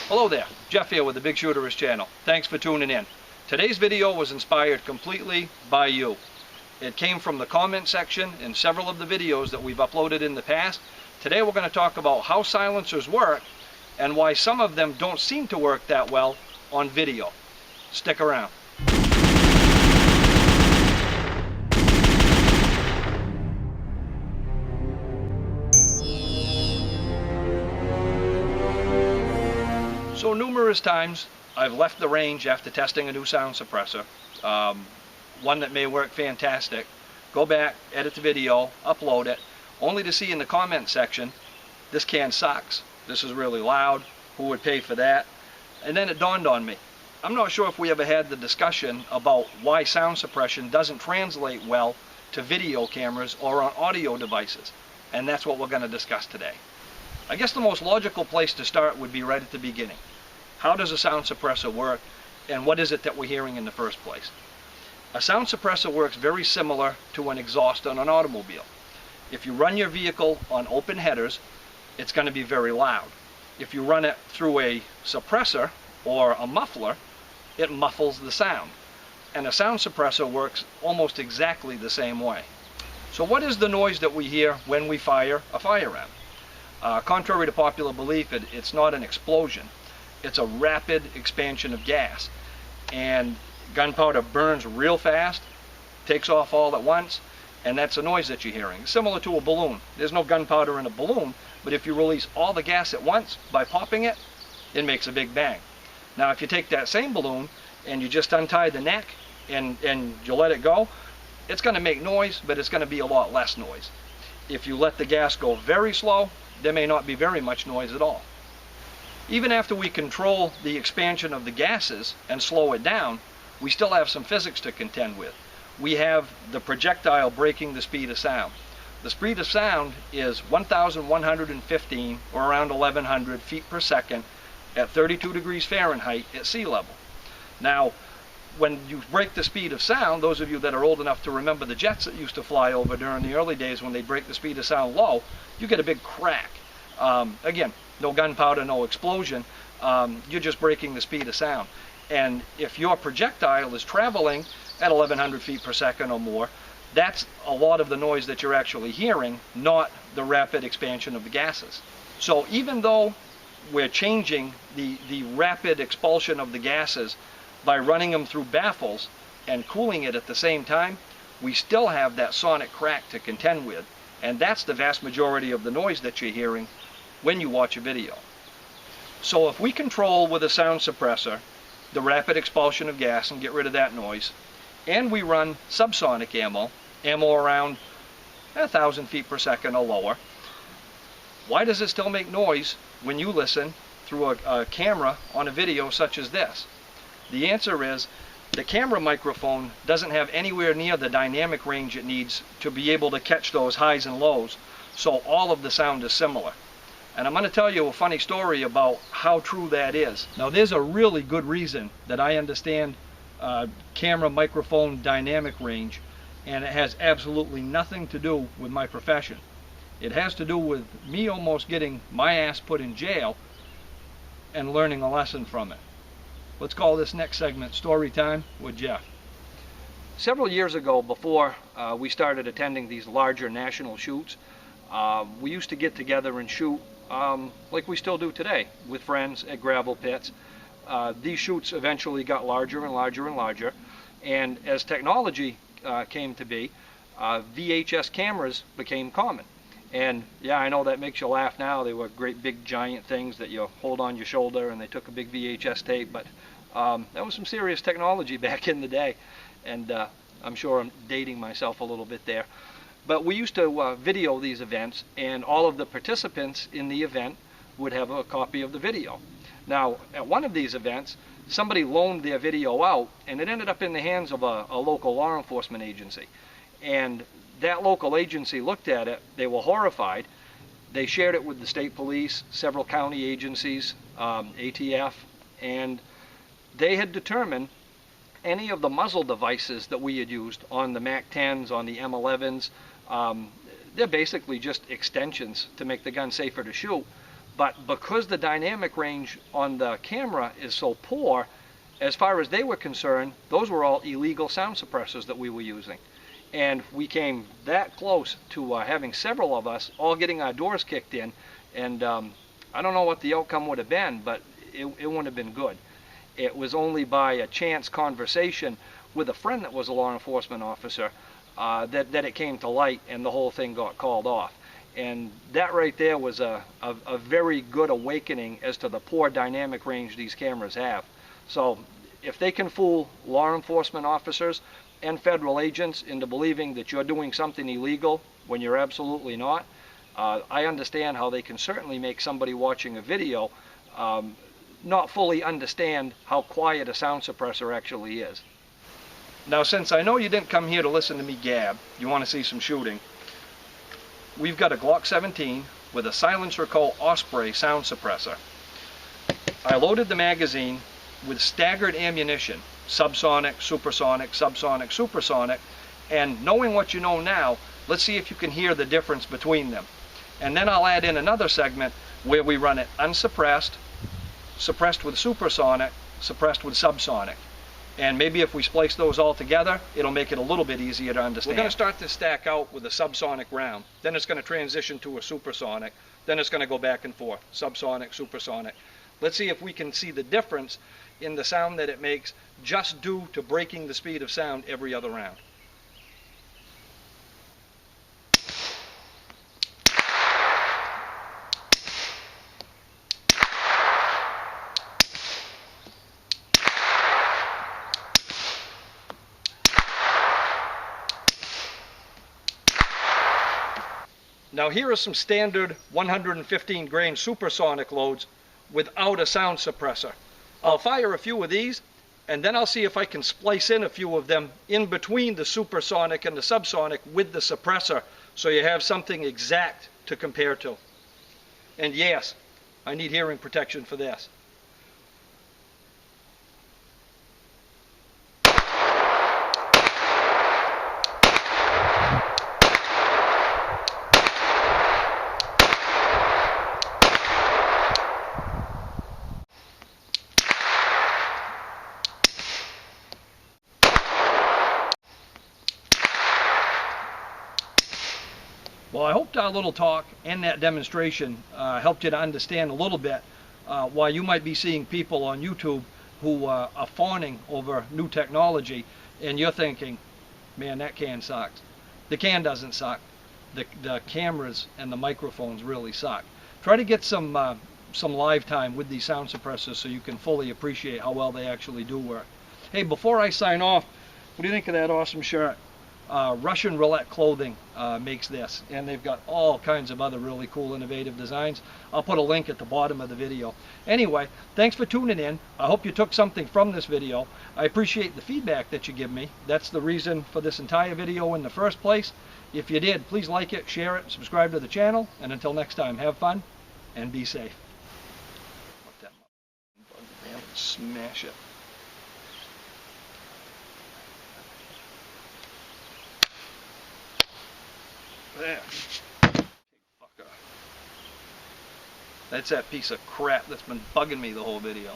Hello there, Jeff here with the Bigshooterist channel. Thanks for tuning in. Today's video was inspired completely by you. It came from the comment section in several of the videos that we've uploaded in the past. Today we're going to talk about how silencers work and why some of them don't seem to work that well on video. Stick around. So numerous times I've left the range after testing a new sound suppressor, one that may work fantastic, go back, edit the video, upload it, only to see in the comment section, this can sucks, this is really loud, who would pay for that? And then it dawned on me, I'm not sure if we ever had the discussion about why sound suppression doesn't translate well to video cameras or on audio devices, and that's what we're going to discuss today. I guess the most logical place to start would be right at the beginning. How does a sound suppressor work, and what is it that we're hearing in the first place? A sound suppressor works very similar to an exhaust on an automobile. If you run your vehicle on open headers, it's going to be very loud. If you run it through a suppressor or a muffler, it muffles the sound. And a sound suppressor works almost exactly the same way. So what is the noise that we hear when we fire a firearm? Contrary to popular belief, it's not an explosion. It's a rapid expansion of gas. And gunpowder burns real fast, takes off all at once, and that's the noise that you're hearing. Similar to a balloon. There's no gunpowder in a balloon, but if you release all the gas at once by popping it, it makes a big bang. Now if you take that same balloon and you just untie the neck and you let it go, it's going to make noise, but it's going to be a lot less noise. If you let the gas go very slow, there may not be very much noise at all. Even after we control the expansion of the gases and slow it down, we still have some physics to contend with. We have the projectile breaking the speed of sound. The speed of sound is 1,115 or around 1,100 feet per second at 32 degrees Fahrenheit at sea level. Now, when you break the speed of sound, those of you that are old enough to remember the jets that used to fly over during the early days when they break the speed of sound low, you get a big crack. Again, no gunpowder, no explosion, you're just breaking the speed of sound. And if your projectile is traveling at 1,100 feet per second or more, that's a lot of the noise that you're actually hearing, not the rapid expansion of the gases. So even though we're changing the rapid expulsion of the gases by running them through baffles and cooling it at the same time, we still have that sonic crack to contend with, and that's the vast majority of the noise that you're hearing when you watch a video. So if we control with a sound suppressor the rapid expulsion of gas and get rid of that noise, and we run subsonic ammo around 1,000 feet per second or lower, why does it still make noise when you listen through a camera on a video such as this? The answer is the camera microphone doesn't have anywhere near the dynamic range it needs to be able to catch those highs and lows, so all of the sound is similar. And I'm going to tell you a funny story about how true that is. Now there's a really good reason that I understand camera microphone dynamic range, and it has absolutely nothing to do with my profession. It has to do with me almost getting my ass put in jail and learning a lesson from it. Let's call this next segment Story Time with Jeff. Several years ago, before we started attending these larger national shoots, we used to get together and shoot like we still do today with friends at gravel pits. These shoots eventually got larger and larger and larger, and as technology came to be, VHS cameras became common. And yeah, I know that makes you laugh now. They were great big giant things that you hold on your shoulder, and they took a big VHS tape, but that was some serious technology back in the day, and I'm sure I'm dating myself a little bit there. But we used to video these events, and all of the participants in the event would have a copy of the video. Now, at one of these events, somebody loaned their video out, and it ended up in the hands of a local law enforcement agency. And that local agency looked at it, they were horrified. They shared it with the state police, several county agencies, ATF, and they had determined any of the muzzle devices that we had used on the Mac 10s, on the M11s, they're basically just extensions to make the gun safer to shoot. But because the dynamic range on the camera is so poor, as far as they were concerned, those were all illegal sound suppressors that we were using. And we came that close to having several of us all getting our doors kicked in, and I don't know what the outcome would have been, but it wouldn't have been good. It was only by a chance conversation with a friend that was a law enforcement officer that it came to light, and the whole thing got called off. And that right there was a very good awakening as to the poor dynamic range these cameras have. So if they can fool law enforcement officers and federal agents into believing that you're doing something illegal when you're absolutely not, I understand how they can certainly make somebody watching a video not fully understand how quiet a sound suppressor actually is. Now, since I know you didn't come here to listen to me gab, you want to see some shooting, we've got a Glock 17 with a Silencer Co. Osprey sound suppressor. I loaded the magazine with staggered ammunition, subsonic, supersonic, subsonic, supersonic, and knowing what you know now, let's see if you can hear the difference between them. And then I'll add in another segment where we run it unsuppressed, suppressed with supersonic, suppressed with subsonic. And maybe if we splice those all together, it'll make it a little bit easier to understand. We're going to start this stack out with a subsonic round. Then it's going to transition to a supersonic. Then it's going to go back and forth, subsonic, supersonic. Let's see if we can see the difference in the sound that it makes just due to breaking the speed of sound every other round. Now here are some standard 115 grain supersonic loads without a sound suppressor. I'll fire a few of these, and then I'll see if I can splice in a few of them in between the supersonic and the subsonic with the suppressor, so you have something exact to compare to. And yes, I need hearing protection for this. Well, I hope our little talk and that demonstration helped you to understand a little bit why you might be seeing people on YouTube who are fawning over new technology, and you're thinking, man, that can sucks. The can doesn't suck. The cameras and the microphones really suck. Try to get some live time with these sound suppressors so you can fully appreciate how well they actually do work. Hey, before I sign off, what do you think of that awesome shirt? Russian Roulette Clothing makes this, and they've got all kinds of other really cool, innovative designs. I'll put a link at the bottom of the video. Anyway, thanks for tuning in. I hope you took something from this video. I appreciate the feedback that you give me. That's the reason for this entire video in the first place. If you did, please like it, share it, subscribe to the channel, and until next time, have fun and be safe. Let that bug down and smash it. There. Fucker. That's that piece of crap that's been bugging me the whole video.